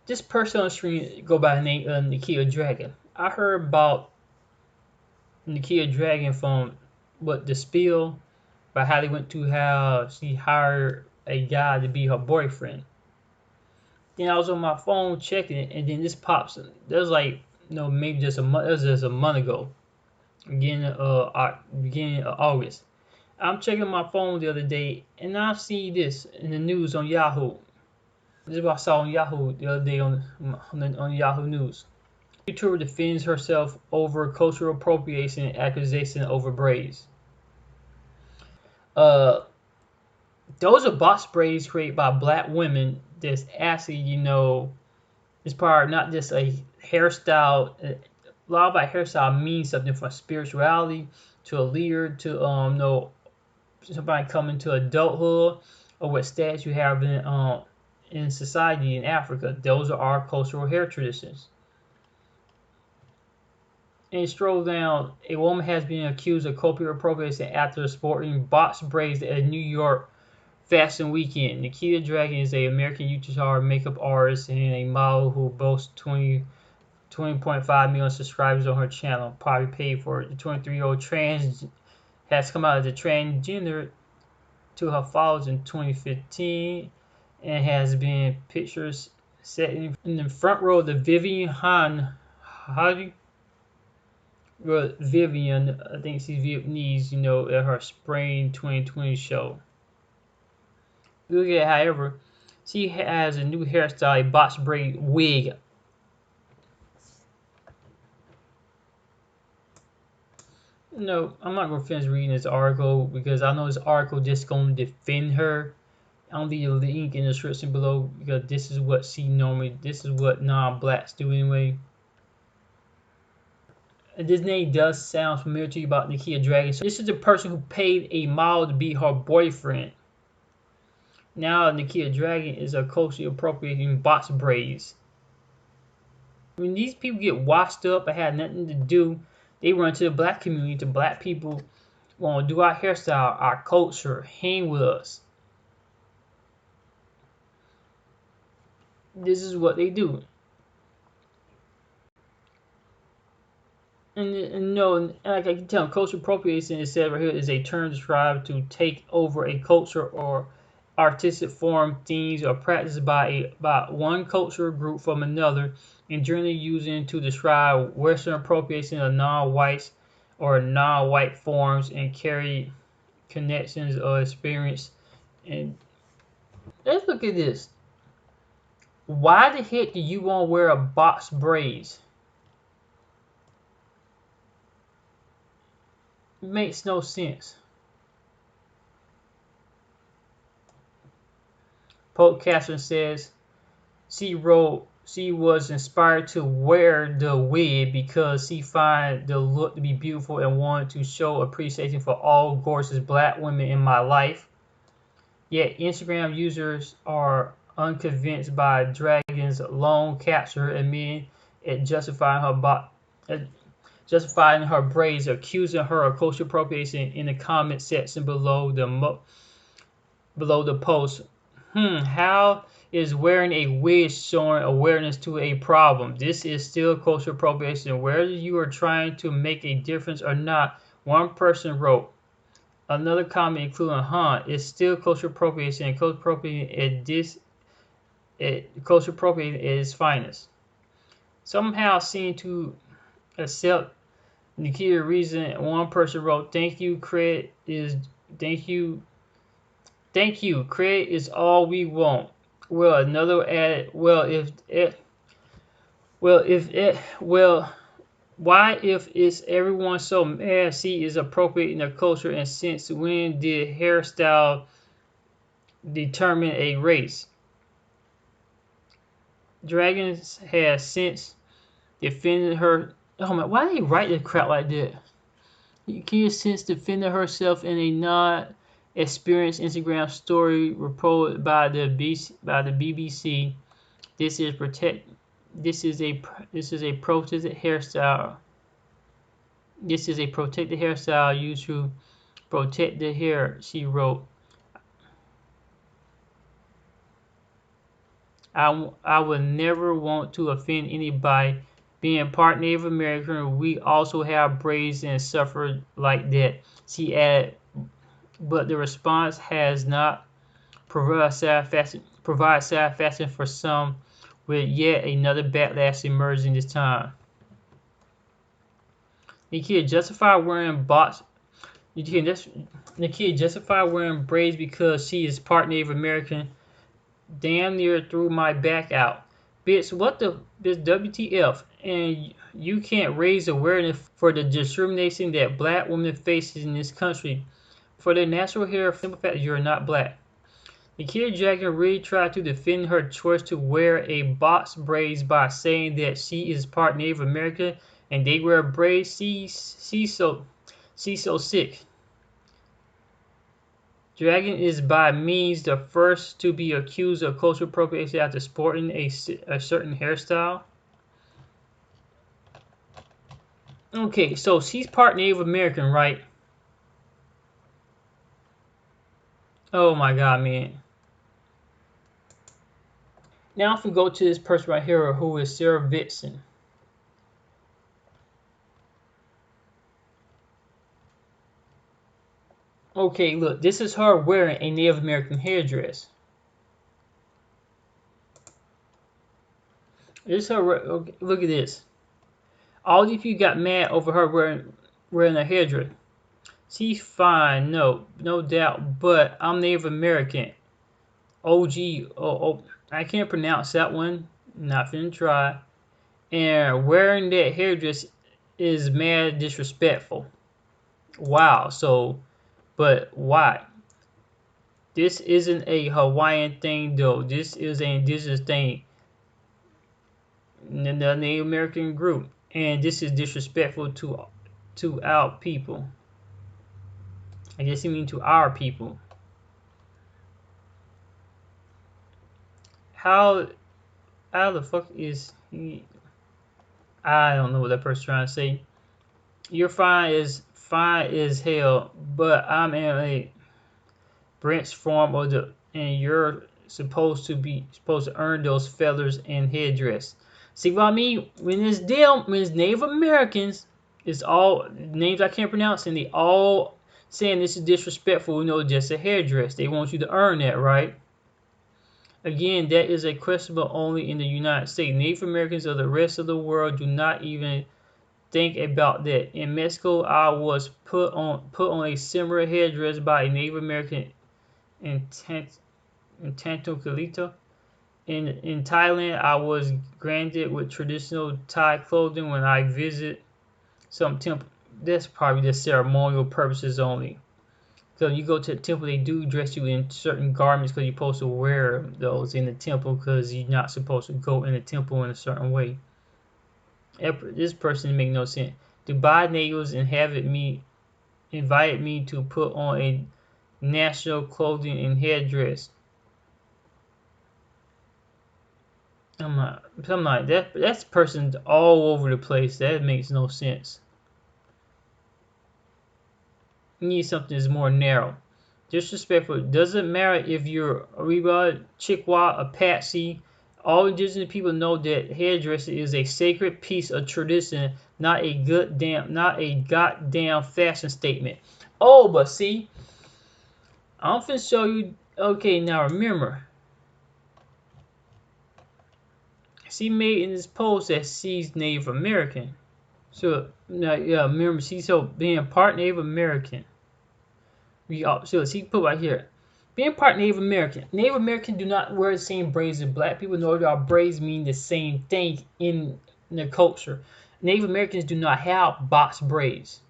This person on the screen go by the name of Nikita Dragun. I heard about Nikita Dragun from the spiel about how they went to how she hired a guy to be her boyfriend. Then I was on my phone checking it, and then this pops. There's like maybe just a month. That was just a month ago, beginning of August. I'm checking my phone the other day, and I see this in the news on Yahoo. This is what I saw on Yahoo the other day on Yahoo News. YouTuber defends herself over cultural appropriation and accusation over braids. Uh, those are box braids created by black women. That's actually, it's part not just a hairstyle. A lot of our hairstyle means something from spirituality to a leader to somebody coming to adulthood or what status you have in society in Africa. Those are our cultural hair traditions. And stroll down, a woman has been accused of cultural appropriation after sporting box braids at a New York Fashion Weekend. Nikita Dragun is an American YouTuber, makeup artist, and a model who boasts 20.5 million subscribers on her channel. Probably paid for it. The 23-year-old trans has come out as a transgender to her followers in 2015 and has been pictures set in the front row of the Vivian, I think she's Vietnamese, at her spring 2020 show. Look at, however, she has a new hairstyle, a box braid wig. No, I'm not going to finish reading this article because I know this article just going to defend her. I'll leave a link in the description below because this is what non-blacks do anyway. This name does sound familiar to you about Nikita Dragun. So this is the person who paid a model to be her boyfriend. Now Nikita Dragun is a culturally appropriating box braids. When these people get washed up and had nothing to do, they run to the black community, to black people, want to do our hairstyle, our culture, hang with us. This is what they do. And like I can tell, cultural appropriation is said right here is a term described to take over a culture or artistic form, themes, or practice by one cultural group from another, and generally using to describe Western appropriation of non-whites or non-white forms and carry connections or experience. And let's look at this. Why the heck do you want to wear a box braids? It makes no sense. Pope Catherine says she was inspired to wear the wig because she found the look to be beautiful and wanted to show appreciation for all gorgeous black women in my life. Yet Instagram users are unconvinced by Dragun's long capture admitting it justifying her braids, accusing her of cultural appropriation in the comment section below the post. How is wearing a wig showing awareness to a problem? This is still cultural appropriation, whether you are trying to make a difference or not. One person wrote. Another comment including, it's still cultural appropriation, and cultural appropriation at its finest. Somehow seem to accept Nikita reason. One person wrote, Thank you, credit is all we want. Well, another added, why if it's everyone so mad she is appropriating their culture, and since when did hairstyle determine a race? Dragun has since defended her. Oh my! Why do they write this crap like that? Nikita since defended herself in a non-experienced Instagram story reported by the BBC. This is a protected hairstyle. This is a protected hairstyle used to protect the hair, she wrote. I would never want to offend anybody. Being part Native American, we also have braids and suffer like that. She added, but the response has not provided satisfaction for some, with yet another backlash emerging this time. Nikita justify wearing box. Nikita justify wearing braids because she is part Native American. Damn near threw my back out. Bitch, what the bitch WTF? And you can't raise awareness for the discrimination that black women face in this country for their natural hair, simple fact that you're not black. Nikita Dragun really tried to defend her choice to wear a box braids by saying that she is part Native American and they wear braids. She's so sick. Dragun is by means the first to be accused of cultural appropriation after sporting a certain hairstyle. Okay, so she's part Native American, right? Oh my god, man. Now if we go to this person right here who is Sarah Vitson. Okay, look, this is her wearing a Native American hairdress. This is her. Okay, look at this. All of you got mad over her wearing a hairdress. She's fine, no doubt, but I'm Native American. OG, I can't pronounce that one. Not finna try. And wearing that hairdress is mad disrespectful. Wow. So, but why? This isn't a Hawaiian thing, though. This is an indigenous thing. The Native American group, and this is disrespectful to our people. I guess you mean to our people. How the fuck is he? I don't know what that person's trying to say. You're fine as hell, but I'm in a branch form of the, and you're supposed to earn those feathers and headdress. See what I mean? When it's Native Americans, it's all names I can't pronounce, and they all saying this is disrespectful. You know, just a hairdress. They want you to earn that, right? Again, that is a questionable only in the United States. Native Americans of the rest of the world do not even think about that. In Mexico, I was put on a similar headdress by a Native American in Tantokalita. In Thailand, I was granted with traditional Thai clothing when I visit some temple. That's probably just ceremonial purposes only. So you go to the temple, they do dress you in certain garments because you're supposed to wear those in the temple because you're not supposed to go in the temple in a certain way. This person make no sense. Dubai natives invited me to put on a national clothing and headdress. I'm not that's person's all over the place. That makes no sense. You need something that's more narrow. Disrespectful. Doesn't matter if you're a Reba, Chickawa, Apache. All indigenous people know that hairdressing is a sacred piece of tradition, not a goddamn fashion statement. Oh, but see, I'm finna show you. Okay, now remember, she made in this post that she's Native American. So now, yeah, remember she's being part Native American. So she put right here, being part Native American. Native Americans do not wear the same braids as black people, nor do our braids mean the same thing in the culture. Native Americans do not have box braids.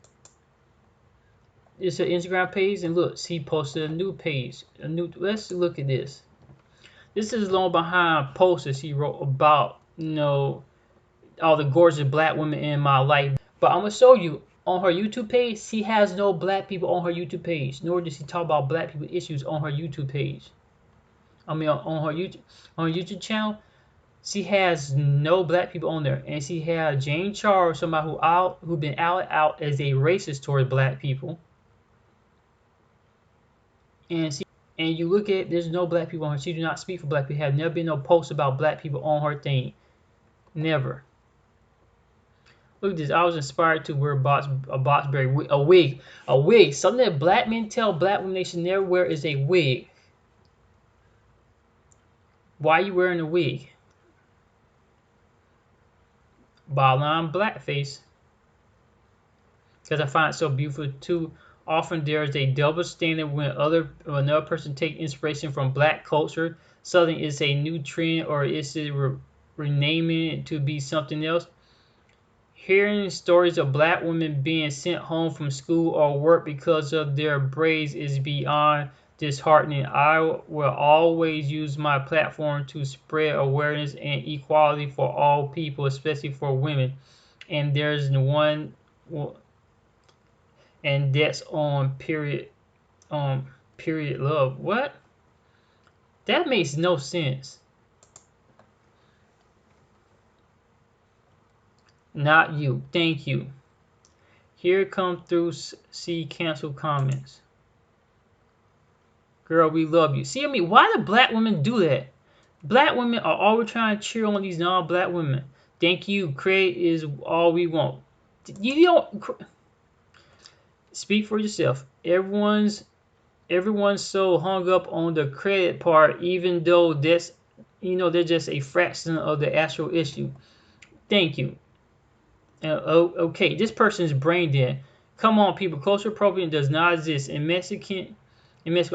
It's her Instagram page, and look, she posted a new page. Let's look at this. This is long behind post that she wrote about, all the gorgeous black women in my life. But I'm gonna show you on her YouTube page, she has no black people on her YouTube page, nor does she talk about black people issues on her YouTube page. I mean, on her YouTube channel, she has no black people on there, and she has Jane Charles, somebody who been out as a racist toward black people, and and you look at, there's no black people on her. She do not speak for black people. Have never been no posts about black people on her thing. Never. Look at this. I was inspired to wear a Boxberry a wig. A wig. Something that black men tell black women they should never wear is a wig. Why are you wearing a wig? Bottom line, blackface. Because I find it so beautiful too. Often there is a double standard when another person take inspiration from black culture. Something is a new trend, or is it renaming it to be something else. Hearing stories of black women being sent home from school or work because of their braids is beyond disheartening. I will always use my platform to spread awareness and equality for all people, especially for women. And there's one, and that's on period love. What? That makes no sense. Not you. Thank you. Here come through. See cancel comments. Girl, we love you. See, I mean, why do black women do that? Black women are always trying to cheer on these non-black women. Thank you. Credit is all we want. You don't speak for yourself. Everyone's so hung up on the credit part, even though that's, they're just a fraction of the actual issue. Thank you. Okay, this person is brain dead. Come on, people. Cultural appropriation does not exist. In Mexico,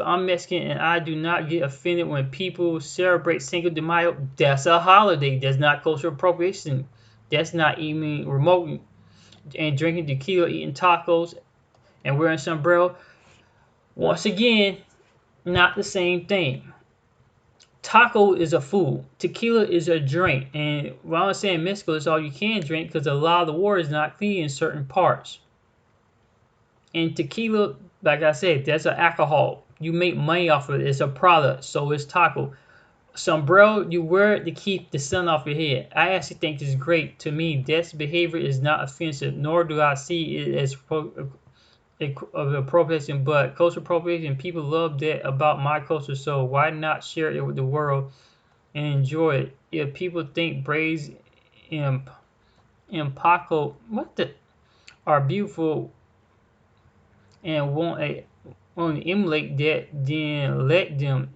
I'm Mexican, and I do not get offended when people celebrate Cinco de Mayo. That's a holiday. That's not cultural appropriation. That's not even remote. And drinking tequila, eating tacos, and wearing sombrero. Once again, not the same thing. Taco is a food. Tequila is a drink. And while I'm saying Mexico is all you can drink, because a lot of the water is not clean in certain parts. And tequila, like I said, that's an alcohol. You make money off of it. It's a product. So it's taco. Sombrero, you wear it to keep the sun off your head. I actually think this is great. To me, this behavior is not offensive, nor do I see it as of appropriation, but cultural appropriation, people love that about my culture, so why not share it with the world and enjoy it? If people think braids and Paco are beautiful and want to emulate that, then let them.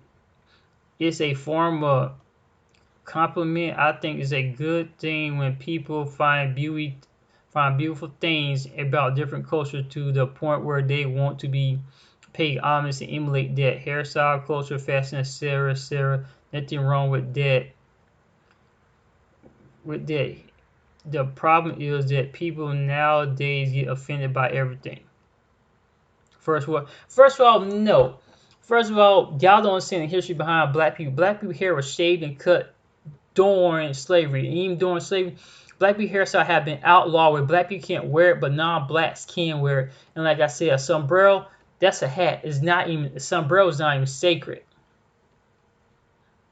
It's a form of compliment. I think it's a good thing when people find beautiful things about different cultures to the point where they want to be paid homage and emulate that. Hairstyle, culture, fashion, etc. Nothing wrong with that. The problem is that people nowadays get offended by everything. First of all, no. First of all, y'all don't understand the history behind black people. Black people hair was shaved and cut during slavery. And even during slavery, black people hairstyle have been outlawed where black people can't wear it, but non-blacks can wear it. And like I said, a sombrero, that's a hat. A sombrero is not even sacred.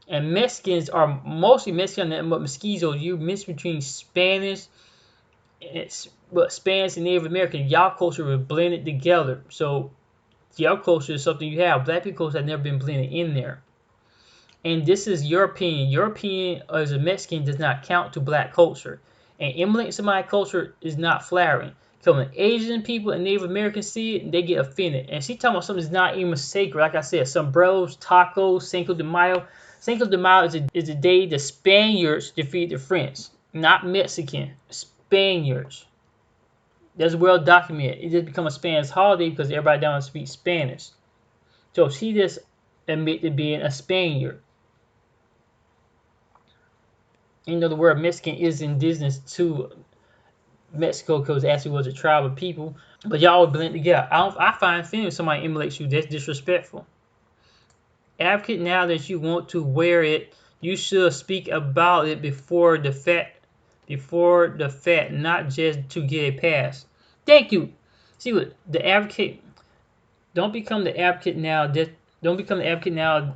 And Mexicans are mostly Mexican, but mestizos, you mix between Spanish and Native American. Y'all culture was blended together. So y'all culture is something you have. Black people culture have never been blended in there. And this is your opinion. Your opinion as a Mexican does not count to black culture. And emulating somebody's culture is not flattering. So when Asian people and Native Americans see it, they get offended. And she talking about something that's not even sacred. Like I said, sombreros, tacos, Cinco de Mayo. Cinco de Mayo is the day the Spaniards defeat the French. Not Mexican. Spaniards. That's well documented. It just become a Spanish holiday because everybody down there speaks Spanish. So she just admitted being a Spaniard. The word Mexican is indigenous to Mexico because it actually was a tribe of people. But y'all would blend together. I find offending when somebody emulates you. That's disrespectful. Advocate now that you want to wear it. You should speak about it before the fact, not just to get a pass. Thank you. See what the advocate. Don't become the advocate now. Don't become the advocate now.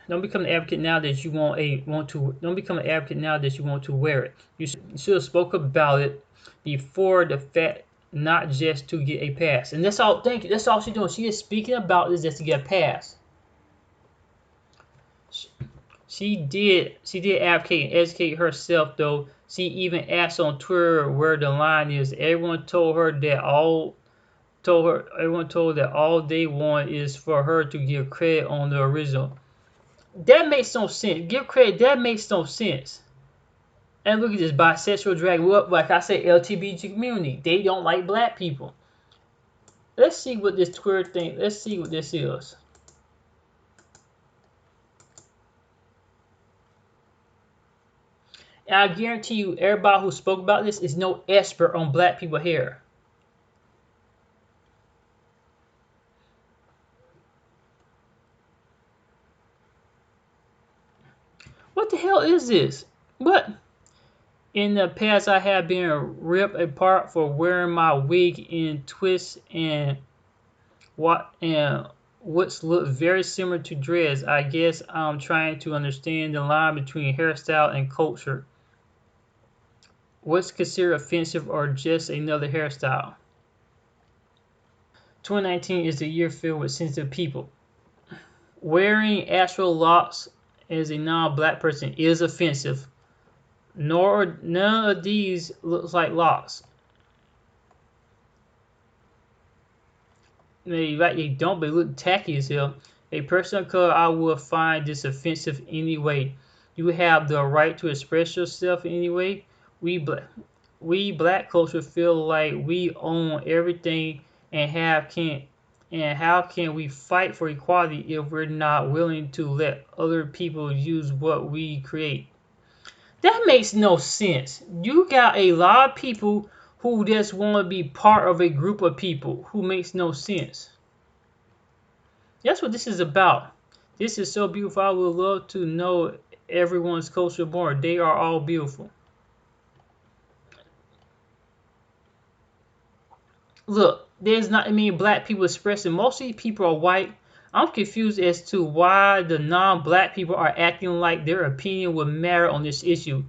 Don't become the advocate now that you Don't become an advocate now that you want to wear it. You should have spoke about it before the fact, not just to get a pass. And that's all. Thank you. That's all she's doing. She is speaking about this just to get a pass. She did advocate and educate herself, though. She even asked on Twitter where the line is. Everyone told her that all they want is for her to give credit on the original. That makes no sense. Give credit. That makes no sense. And look at this bisexual dragon. Well, like I said, LGBT community. They don't like black people. Let's see what this Twitter thing. Let's see what this is. And I guarantee you, everybody who spoke about this is no expert on black people hair. What the hell is this? What? In the past, I have been ripped apart for wearing my wig in twists and what's look very similar to dreads. I guess I'm trying to understand the line between hairstyle and culture. What's considered offensive or just another hairstyle? 2019 is the year filled with sensitive people. Wearing actual locks as a non-black person is offensive. None of these looks like locks. They don't, but look tacky as hell. A person of color, I would find this offensive anyway. You have the right to express yourself anyway. We black culture feel like we own everything, and how can we fight for equality if we're not willing to let other people use what we create? That makes no sense. You got a lot of people who just want to be part of a group of people who makes no sense. That's what this is about. This is so beautiful. I would love to know everyone's culture more. They are all beautiful. Look, there's not many black people expressing. Most of these people are white. I'm confused as to why the non-black people are acting like their opinion would matter on this issue.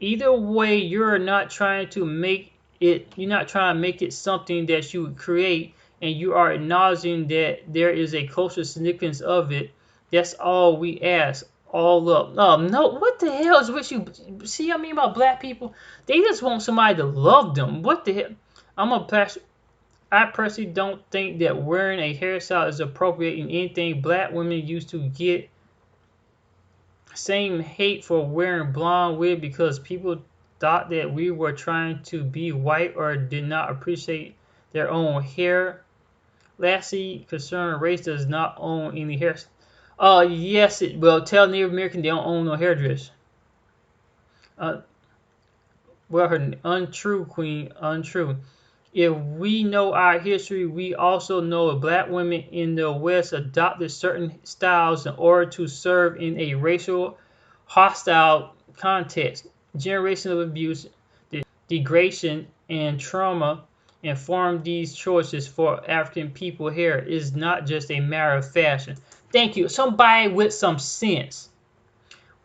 Either way, you're not trying to make it something that you would create, and you are acknowledging that there is a cultural significance of it. That's all we ask. All up. No, what the hell is with you? See what I mean about black people? They just want somebody to love them. What the hell? I personally don't think that wearing a hairstyle is appropriate in anything. Black women used to get same hate for wearing blonde wig because people thought that we were trying to be white or did not appreciate their own hair. Lastly, concerned race does not own any hair. Yes, it will. Tell Native American they don't own no hairdress. Well, her untrue, queen, untrue. If we know our history, we also know that black women in the West adopted certain styles in order to serve in a racial hostile context. Generations of abuse, degradation, and trauma informed these choices for African people here. It is not just a matter of fashion. Thank you. Somebody with some sense.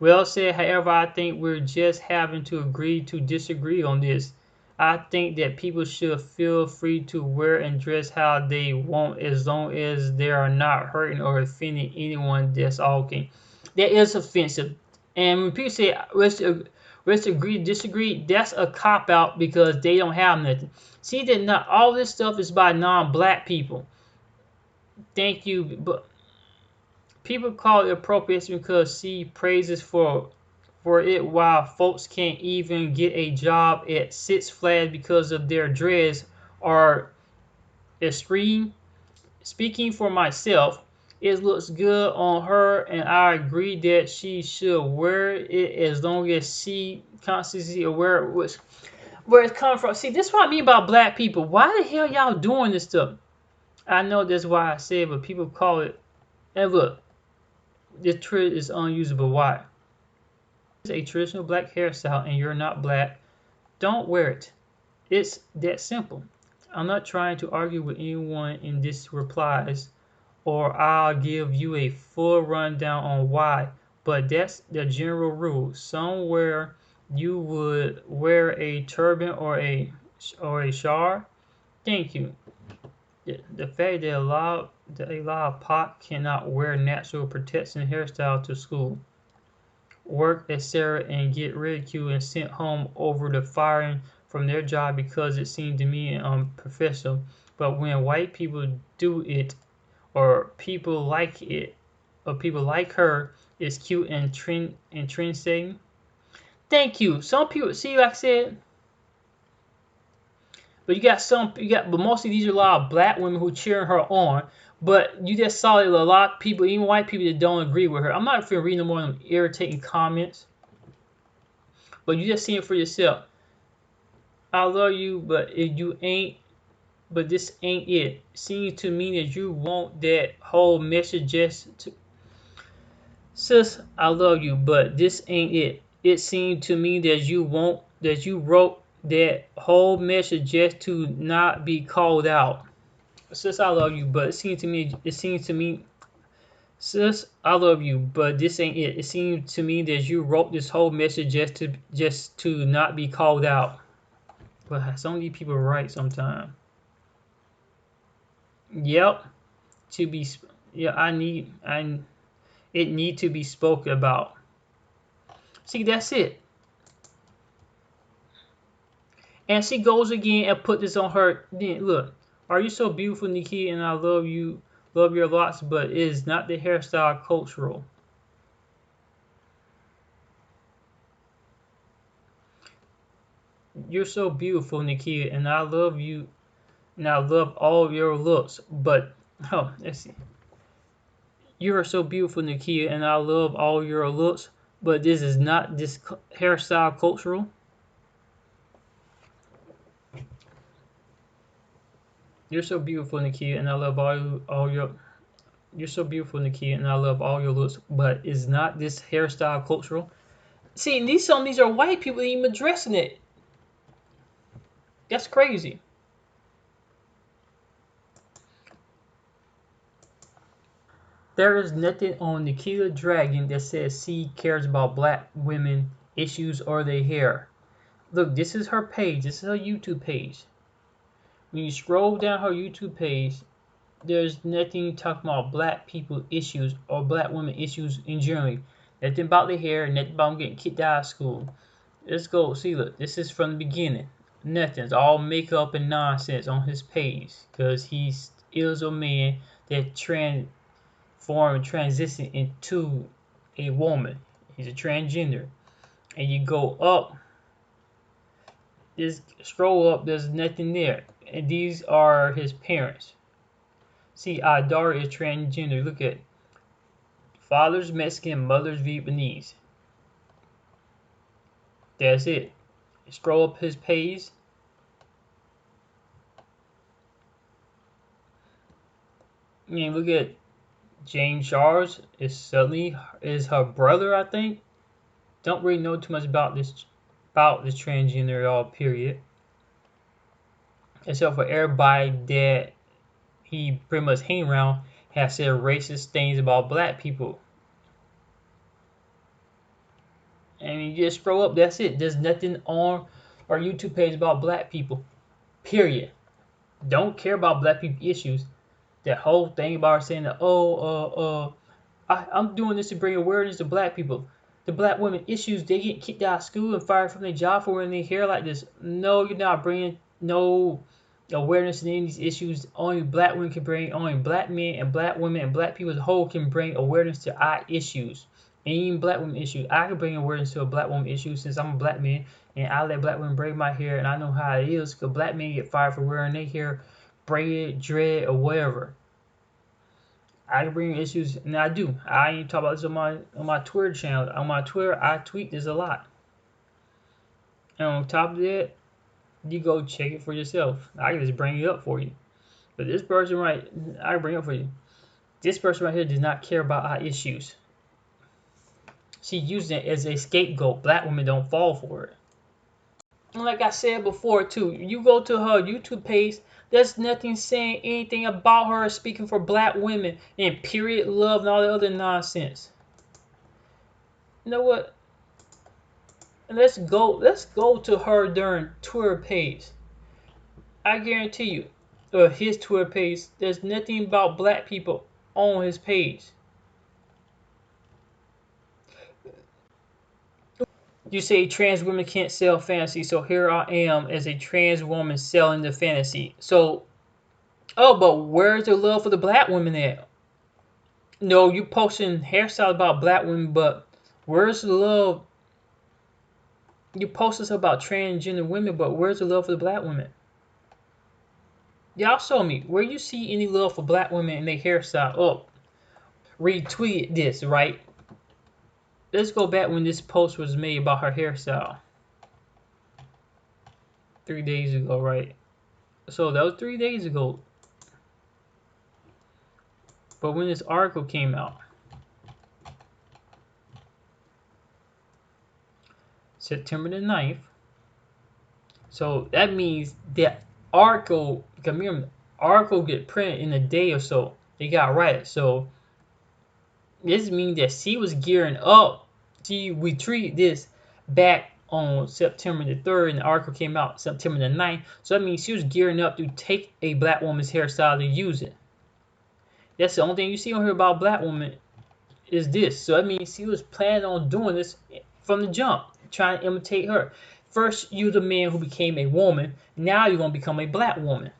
Well said. However, I think we're just having to agree to disagree on this. I think that people should feel free to wear and dress how they want as long as they are not hurting or offending anyone. That's all okay. That is offensive. And when people say let's agree to disagree, that's a cop-out because they don't have nothing. See that not all this stuff is by non-black people. Thank you. But people call it appropriation because she praises for it while folks can't even get a job at Six Flags because of their dreads or extreme. Speaking for myself, it looks good on her and I agree that she should wear it as long as she constantly aware of where it's coming from. See, this is what I mean about black people. Why the hell y'all doing this stuff? I know that's why I said, but people call it. And look, this trick is unusable. Why? It's a traditional black hairstyle and you're not black. Don't wear it. It's that simple. I'm not trying to argue with anyone in this replies, or I'll give you a full rundown on why, but that's the general rule. Somewhere you would wear a turban or a shar, Thank you. The fact that a lot of POC cannot wear natural protection hairstyle to school, work, etc., and get ridiculed and sent home over the firing from their job because it seemed to me unprofessional. But when white people do it, or people like it, or people like her, it's cute and trend setting. Thank you. Some people see, like I said, but but mostly these are a lot of black women who cheering her on. But you just saw a lot of people, even white people, that don't agree with her. I'm not going to read no more of them irritating comments, but you just see it for yourself. I love you, but if you ain't, but this ain't it. Seems to me that you want that whole message just to. Sis, I love you, but this ain't it. It seemed to me that you wrote that whole message just to not be called out. Sis, I love you, but it seems to me, sis, I love you, but this ain't it. It seems to me that you wrote this whole message just to not be called out. But some of these people are right sometimes. Yep, it need to be spoken about. See, that's it. And she goes again and put this on her. Look, are you so beautiful, Nikita? And I love your locks, but it is not the hairstyle cultural. You're so beautiful, Nikita, and I love you, and I love all your looks. But let's see. You are so beautiful, Nikita, and I love all your looks. But this is not this hairstyle cultural. You're so beautiful, Nikita, and I love all your. You're so beautiful, Nikita, and I love all your looks. But is not this hairstyle cultural? See, some of these are white people even addressing it. That's crazy. There is nothing on Nikita Dragun that says she cares about black women issues or their hair. Look, this is her page. This is her YouTube page. When you scroll down her YouTube page, there's nothing talking about black people issues or black women issues in general. Nothing about their hair, nothing about them getting kicked out of school. Let's go. See, look, this is from the beginning. Nothing. It's all makeup and nonsense on his page because he is a man that transition into a woman. He's a transgender. And you go up, just scroll up, there's nothing there. And these are his parents. See, our daughter is transgender. Look at father's Mexican, mother's Vietnamese. That's it. Scroll up his page. And look at Jane Charles is her brother, I think. Don't really know too much about this transgender at all, period. Except for everybody that he pretty much hang around has said racist things about black people. And you just scroll up, that's it. There's nothing on our YouTube page about black people. Period. Don't care about black people issues. That whole thing about her saying that, I'm doing this to bring awareness to black people. The black women issues, they get kicked out of school and fired from their job for wearing their hair like this. No, you're not bringing no awareness to any of these issues. Only black women can bring, only black men and black women and black people as a whole can bring awareness to our issues. And even black women issues. I can bring awareness to a black woman issue since I'm a black man and I let black women braid my hair and I know how it is because black men get fired for wearing their hair braided, dread, or whatever. I can bring issues, and I do. I ain't talk about this on my Twitter channel. On my Twitter, I tweet this a lot. And on top of that, you go check it for yourself. I can just bring it up for you. But this person I can bring it up for you. This person right here does not care about our issues. She's using it as a scapegoat. Black women don't fall for it. And like I said before, too, you go to her YouTube page, there's nothing saying anything about her speaking for black women and period love and all the other nonsense. You know what? Let's go to her during Twitter page. I guarantee you, his Twitter page. There's nothing about black people on his page. You say trans women can't sell fantasy, so here I am as a trans woman selling the fantasy. So, oh, but where's the love for the black women at? No, you posting hairstyles about black women, but where's the love? You post stuff about transgender women, but where's the love for the black women? Y'all show me where you see any love for black women and their hairstyle. Oh, retweet this, right? Let's go back when this post was made about her hairstyle. 3 days ago, right? So that was 3 days ago. But when this article came out, September the 9th, so that means that article, remember, the article get printed in a day or so. They got right. So this means that she was gearing up. She retweeted this back on September the 3rd, and the article came out September the 9th. So that means she was gearing up to take a black woman's hairstyle to use it. That's the only thing you see on here about black women is this. So that means she was planning on doing this from the jump, trying to imitate her. First, you're the man who became a woman. Now you're going to become a black woman.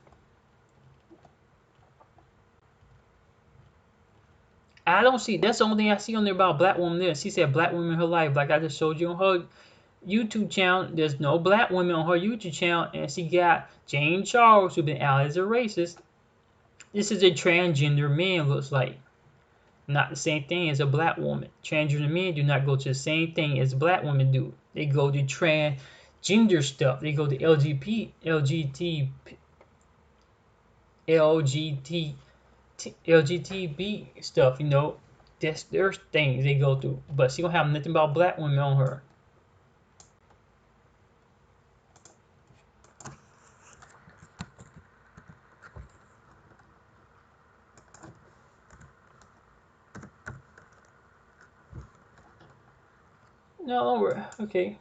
I don't see. That's the only thing I see on there about black woman there. She said black women in her life. Like I just showed you on her YouTube channel. There's no black women on her YouTube channel. And she got Jane Charles, who's been out as a racist. This is a transgender man, looks like. Not the same thing as a black woman. Transgender men do not go to the same thing as black women do. They go to transgender stuff. They go to LGTB stuff, you know. That's their things they go through. But she don't have nothing about black women on her. No, okay.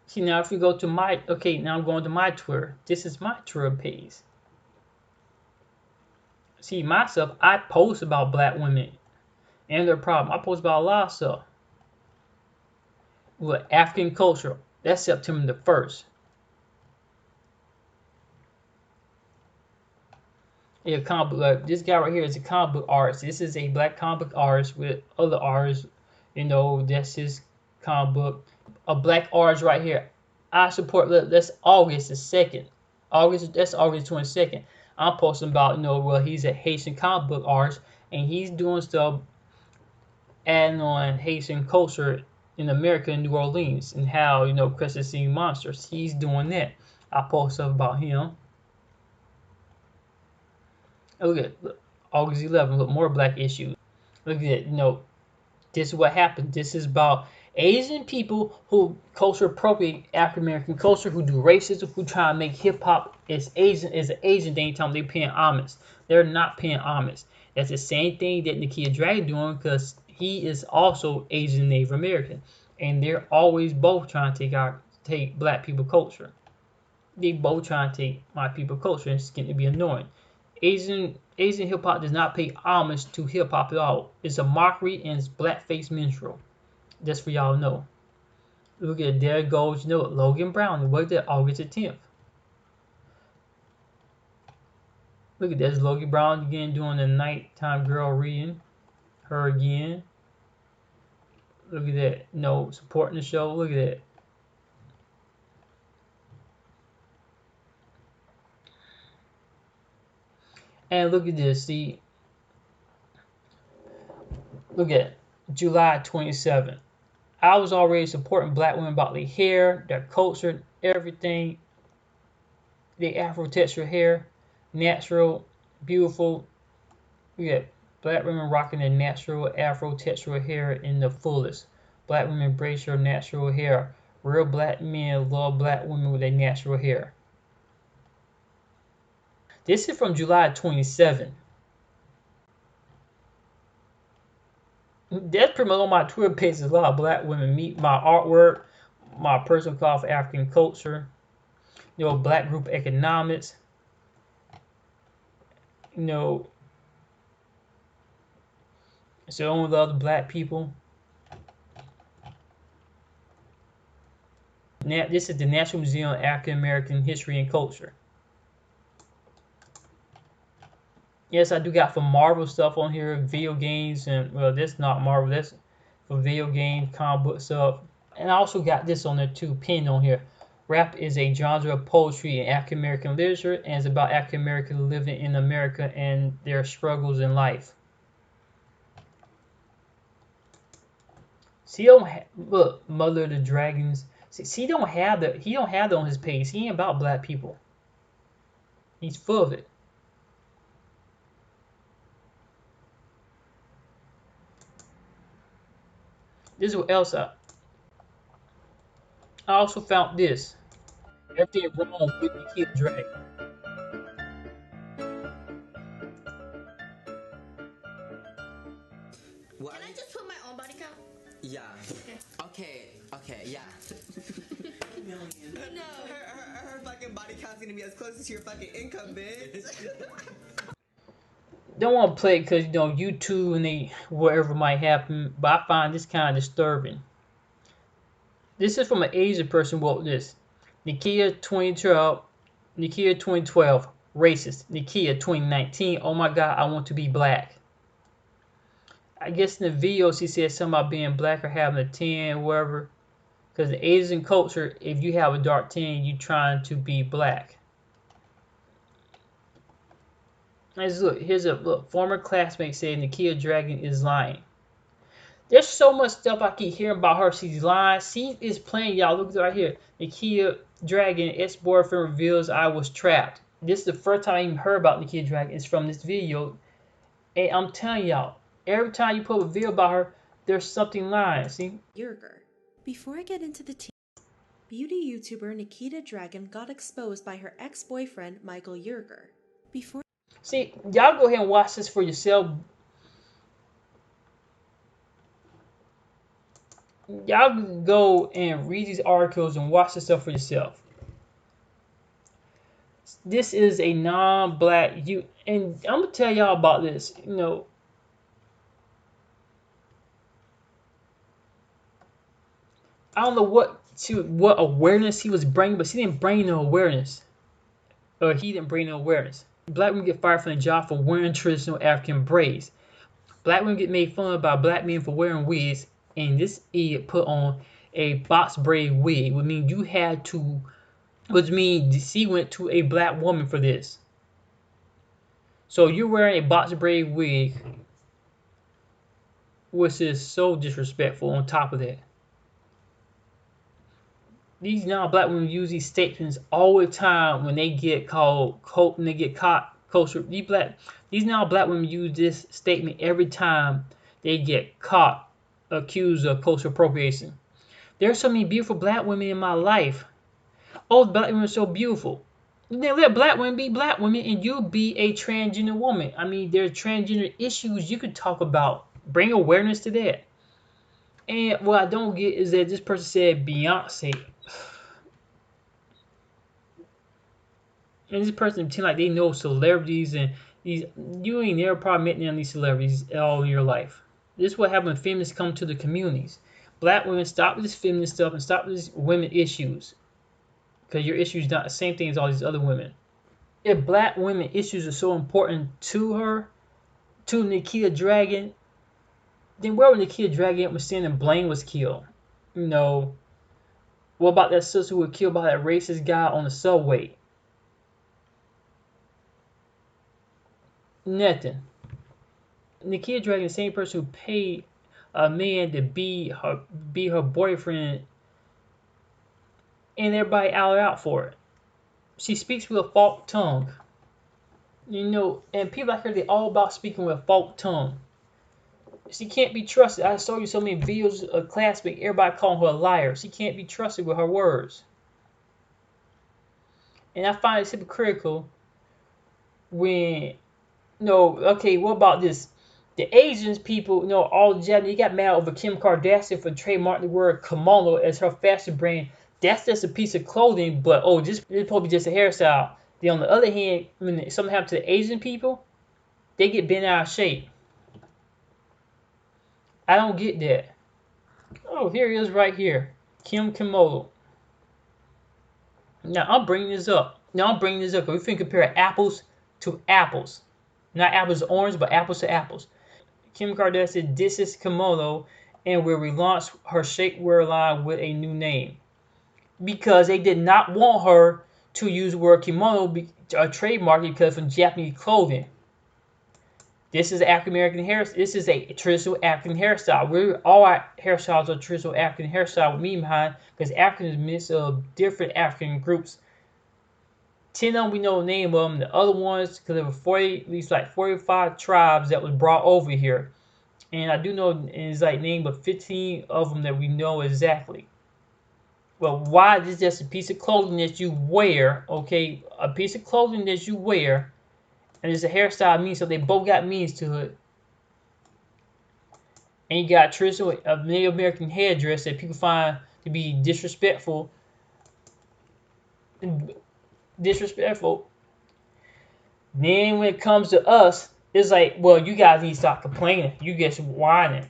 See, now if you go to my, okay, now I'm going to my Twitter. This is my Twitter page. See, myself, I post about black women and their problem. I post about a lot of stuff. With African culture, that's September the 1st. Yeah, comic book. This guy right here is a comic book artist. This is a black comic book artist with other artists. You know, that's his comic book. A black artist right here. I support. Look, that's August the 2nd. That's August 22nd. I'm posting about, you know, well, he's a Haitian comic book artist and he's doing stuff adding on Haitian culture in America and New Orleans and how, you know, Crescent City Monsters. He's doing that. I post stuff about him. Look at August 11th. Look, more black issues. Look at it. You know, this is what happened. This is about Asian people who culture appropriate African American culture, who do racism, who try to make hip hop as an Asian thing. Time they paying homage. They're not paying homage. That's the same thing that Nikita Dragun doing because he is also Asian Native American, and they're always both trying to take black people culture. They both trying to take my people culture, and it's getting to be annoying. Asian hip hop does not pay homage to hip hop at all. It's a mockery and it's blackface minstrel. Just for y'all to know. Look at there goes, you know, Logan Brown. What that August the 10th. Look at this Logan Brown again doing the nighttime girl reading. Her again. Look at that. No, supporting the show. Look at that. And look at this. See. Look at it. July 27th. I was already supporting black women about their hair, their culture, everything. Their Afro texture hair. Natural. Beautiful. Look at black women rocking their natural Afro textural hair in the fullest. Black women embrace your natural hair. Real black men love black women with their natural hair. This is from July 27. That's pretty much on my Twitter page. Is a lot of black women meet my artwork, my personal call for African culture. black group economics, so only the other black people. Now, this is the National Museum of African American History and Culture. Yes, I do got some Marvel stuff on here, video games, and well, that's not Marvel, that's for video games, comic book stuff. And I also got this on there too, pinned on here. Rap is a genre of poetry in African American literature, and it's about African Americans living in America and their struggles in life. See, look, Mother of the Dragons. See, he don't have that on his page. He ain't about black people. He's full of it. This is what else I also found this. Everything wrong with Nikita Dragun. What? Can I just put my own body count? Yeah. Okay, yeah. No. Her fucking body count's gonna be as close as your fucking income, bitch. Don't want to play it because, YouTube and whatever might happen, but I find this kind of disturbing. This is from an Asian person who wrote this. Nikita 2012, racist. Nikita 2019, oh my god, I want to be black. I guess in the video she said something about being black or having a tan, whatever. Because in Asian culture, if you have a dark tan, you're trying to be black. Let's look. Here's a look. Former classmate said Nikita Dragun is lying. There's so much stuff I keep hearing about her. She's lying. She is playing, y'all. Look right here. Nikita Dragun, ex-boyfriend reveals I was trapped. This is the first time I even heard about Nikita Dragun. It's from this video. And I'm telling y'all, every time you put a video about her, there's something lying. See? Before I get into the beauty YouTuber Nikita Dragun got exposed by her ex-boyfriend Michael Yerger. See, y'all go ahead and watch this for yourself. Y'all go and read these articles and watch this stuff for yourself. This is a non-black youth, and I'm gonna tell y'all about this. I don't know what awareness he was bringing, but she didn't bring no awareness, or he didn't bring no awareness. Black women get fired from the job for wearing traditional African braids. Black women get made fun of by black men for wearing wigs, and this idiot put on a box braid wig, which means she went to a black woman for this. So you're wearing a box braid wig, which is so disrespectful on top of that. These non-black women use these statements all the time when they get caught culture. These non-black women use this statement every time they get caught accused of cultural appropriation. There's so many beautiful black women in my life. Oh, black women are so beautiful. Then let black women be black women, and you be a transgender woman. I mean, there are transgender issues you could talk about. Bring awareness to that. And what I don't get is that this person said Beyonce. And this person pretend like they know celebrities, and you ain't never probably met none of these celebrities all in your life. This is what happens when feminists come to the communities. Black women, stop with this feminist stuff and stop with these women issues. Because your issue is not the same thing as all these other women. If black women issues are so important to her, to Nikita Dragun, then where would Nikita Dragun was saying Blaine was killed? What about that sister who was killed by that racist guy on the subway? Nothing. Nikita Dragun, the same person who paid a man to be her boyfriend, and everybody out for it. She speaks with a forked tongue. And people like her, they're all about speaking with a forked tongue. She can't be trusted. I showed you so many videos of classmates, everybody calling her a liar. She can't be trusted with her words. And I find it hypocritical when, okay, what about this? The Asians people, all Japanese, they got mad over Kim Kardashian for trademarking the word kimono as her fashion brand. that's just a piece of clothing, but oh, this is probably just a hairstyle. Then on the other hand, when something happens to the Asian people, they get bent out of shape. I don't get that. Oh, here he is right here. Kim Kimoto. Now I'm bringing this up. Because we can compare apples to apples. Not apples to orange, but apples to apples. Kim Kardashian disses Kimoto and will relaunch her shapewear line with a new name. Because they did not want her to use the word kimono, a trademark, because from Japanese clothing. This is African American hair. This is a traditional African hairstyle. All our hairstyles are traditional African hairstyle with me behind, because African is a mix of different African groups. 10 of them we know the name of them. The other ones, because there were at least like 45 tribes that was brought over here, and I do know it's like name of 15 of them that we know exactly. Well, why is this just a piece of clothing that you wear? Okay, a piece of clothing that you wear, and it's a hairstyle means, so they both got meanings to it. And you got traditional Native American headdress that people find to be disrespectful. Then when it comes to us, it's like, well, you guys need to stop complaining. You get whining.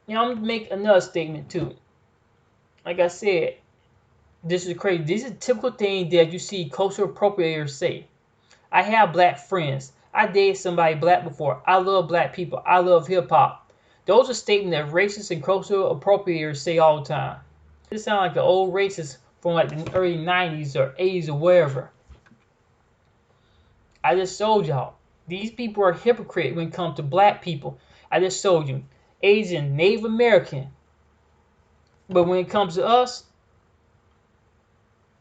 Now I'm gonna make another statement too. Like I said, this is crazy. This is a typical thing that you see cultural appropriators say. I have black friends. I dated somebody black before. I love black people. I love hip hop. Those are statements that racists and cultural appropriators say all the time. This sounds like an old racist from like the early 90s or 80s or wherever. I just told y'all. These people are hypocrites when it comes to black people. I just told you. Asian, Native American. But when it comes to us,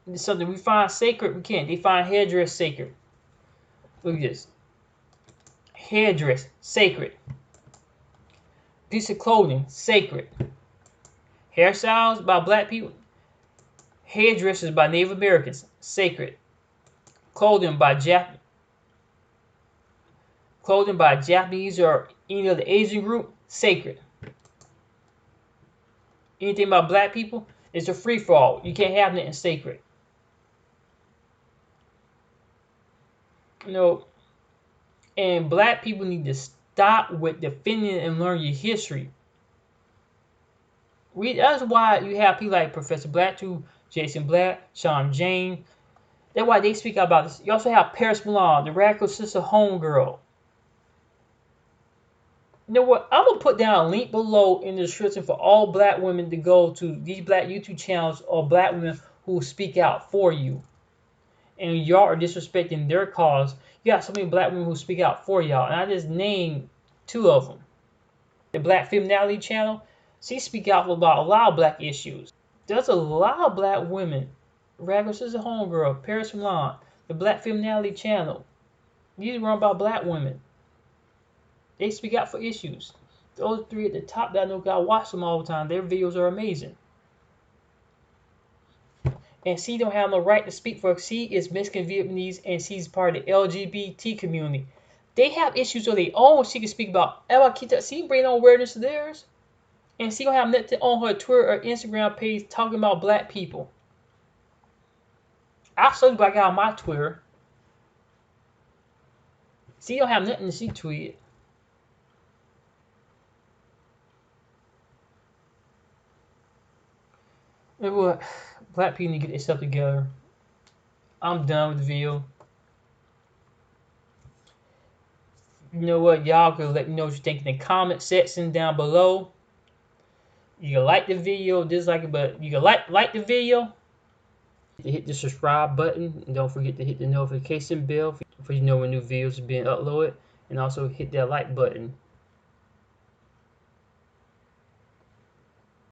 it's something we find sacred, we can't. They find hairdress sacred. Look at this. Hairdress, sacred. Piece of clothing, sacred. Hairstyles by black people. Hairdressers by Native Americans, sacred. Clothing by Japanese or any other Asian group, sacred. Anything about black people, it's a free-for-all. You can't have nothing sacred. You know, and black people need to stop with defending and learn your history. That's why you have people like Professor Black, Jason Black, Sean Jane. That's why they speak out about this. You also have Paris Milan, the radical sister homegirl. You know what? I'm going to put down a link below in the description for all black women to go to these black YouTube channels or black women who will speak out for you. And y'all are disrespecting their cause. You got so many black women who speak out for y'all. And I just named 2 of them. The Black Femininity channel, she speak out about a lot of black issues. There's a lot of black women. Radical Sister Homegirl, Paris Milan, the Black Femininity channel. These are run by black women. They speak out for issues. Those 3 at the top that I know, I watch them all the time. Their videos are amazing. And she don't have no right to speak for. She is Mexican Vietnamese and she's part of the LGBT community. They have issues of their own. She can speak about. She bring on awareness to theirs. And she don't have nothing on her Twitter or Instagram page talking about black people. I'll show you what I got on my Twitter. She don't have nothing she tweeted. You know what? Black people need to get their stuff together. I'm done with the video. You know what? Y'all can let me know what you think in the comment section down below. You can like the video, dislike it, but you can like the video. Hit the subscribe button. And don't forget to hit the notification bell for you know when new videos are being uploaded. And also hit that like button.